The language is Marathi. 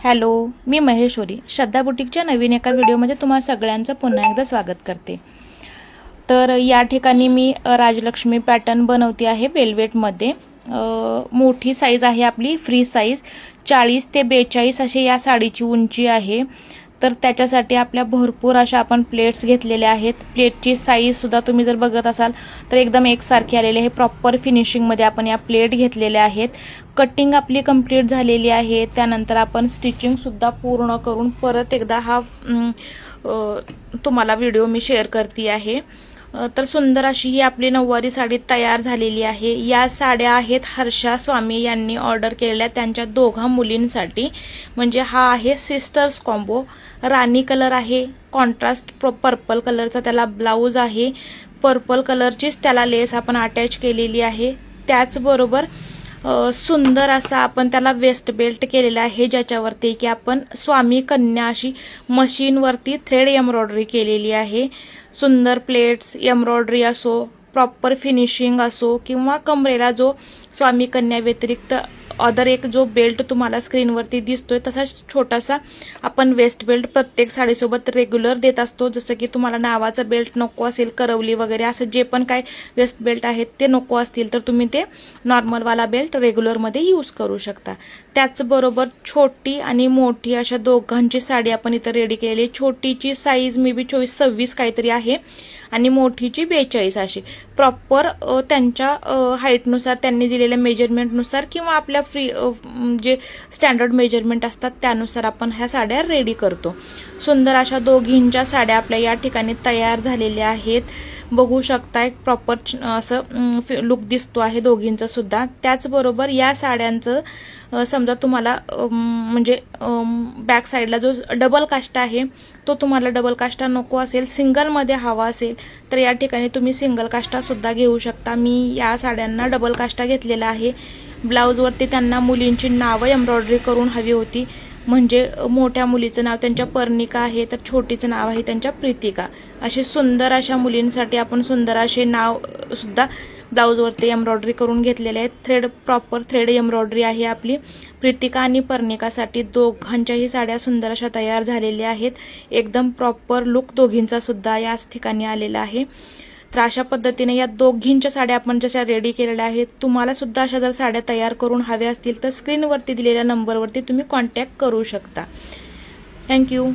हॅलो, मी महेश्वरी श्रद्धा बुटीकच्या नवीन एका व्हिडिओमध्ये तुम्हा सगळ्यांचं पुन्हा एकदा स्वागत करते। तर या ठिकाणी मी राजलक्ष्मी पॅटर्न बनवते आहे वेल्वेटमध्ये। मोठी साईज आहे आपली फ्री साईज 40 ते 42 अशी या साडीची उंची आहे। तर त्याच्यासाठी आपल्या भरपूर अशा आपण प्लेट्स घेतलेल्या आहेत। प्लेटची साईज सुद्धा तुम्ही जर बघत असाल तर एकदम एकसारखी आलेली आहे। प्रॉपर फिनिशिंग मध्ये आपण या प्लेट घेतलेल्या आहेत। कटिंग आपली कंप्लीट झालेली आहे। त्यानंतर आपण स्टिचिंग सुद्धा पूर्ण करून परत एकदा हा तुम्हाला व्हिडिओ मी शेअर करते आहे। तर सुंदर अशी ही आपली नऊवारी साडी तयार झालेली आहे। या साड्या आहेत हर्षा स्वामी यांनी ऑर्डर केलेल्या त्यांच्या दोघा मुलींसाठी। म्हणजे हा आहे सिस्टर्स कॉम्बो। राणी कलर आहे, कॉन्ट्रास्ट पर्पल कलरचा त्याला ब्लाउज आहे। पर्पल कलरचीच त्याला लेस आपण अटॅच केलेली आहे। त्याचबरोबर सुंदर असा आपण त्याला वेस्ट बेल्ट केलेला आहे, ज्याच्यावरती की आपण स्वामी कन्या अशी मशीनवरती थ्रेड एम्ब्रॉयडरी केलेली आहे। सुंदर प्लेट्स एम्ब्रॉयडरी असो, प्रॉपर फिनिशिंग असो, किंवा कमरेला जो स्वामी कन्या व्यतिरिक्त अदर एक जो बेल्ट तुम्हाला स्क्रीनवरती दिसतोय तसा छोटासा आपण वेस्ट बेल्ट प्रत्येक साडीसोबत रेग्युलर देत असतो। जसं की तुम्हाला नावाचा बेल्ट नको असेल, करवली वगैरे असं जे पण काय वेस्ट बेल्ट आहेत ते नको असतील तर तुम्ही ते नॉर्मलवाला बेल्ट रेग्युलरमध्ये यूज करू शकता। त्याचबरोबर छोटी आणि मोठी अशा दोघांची साडी आपण इथं रेडी केलेली। छोटीची साईज मे बी 24-26 काहीतरी आहे आणि मोठीची 42 अशी। प्रॉपर त्यांच्या हाईटनुसार त्यांनी दिलेल्या मेजरमेंटनुसार किंवा आपल्या फ्री जे स्टँडर्ड मेजरमेंट असतात त्यानुसार आपण ह्या साड्या रेडी करतो। सुंदर अशा दोघींच्या साड्या आपल्या या ठिकाणी तयार झालेल्या आहेत। बघू शकताय प्रॉपर असं लुक दिसतो आहे दोघींचा सुद्धा। त्याचबरोबर या साड्यांचं समजा तुम्हाला म्हणजे बॅक साईडला जो डबल काष्टा आहे तो तुम्हाला डबल काष्टा नको असेल, सिंगलमध्ये हवा असेल तर या ठिकाणी तुम्ही सिंगल काष्टा सुद्धा घेऊ शकता। मी या साड्यांना डबल काष्टा घेतलेला आहे। ब्लाऊजवरती त्यांना मुलींची नावं एम्ब्रॉयडरी करून हवी होती। म्हणजे मोठ्या मुलीचं नाव त्यांच्या पर्णिका आहे, तर छोटीचं नाव आहे त्यांच्या प्रीतिका। असे सुंदर अशा मुलींसाठी आपण सुंदर असे नाव सुद्धा ब्लाऊजवरती एम्ब्रॉयडरी करून घेतलेले आहेत। थ्रेड प्रॉपर थ्रेड एम्ब्रॉयडरी आहे आपली। प्रीतिका आणि पर्णिकासाठी दोघांच्याही साड्या सुंदर अशा तयार झालेल्या आहेत। एकदम प्रॉपर लुक दोघींचा सुद्धा याच ठिकाणी आलेला आहे। तर अशा पद्धतीने या दोघींच्या साड्या आपण जशा रेडी केलेल्या आहेत, तुम्हाला सुद्धा अशा जर साड्या तयार करून हव्या असतील तर स्क्रीनवरती दिलेल्या नंबरवरती तुम्ही कॉन्टॅक्ट करू शकता। थँक्यू।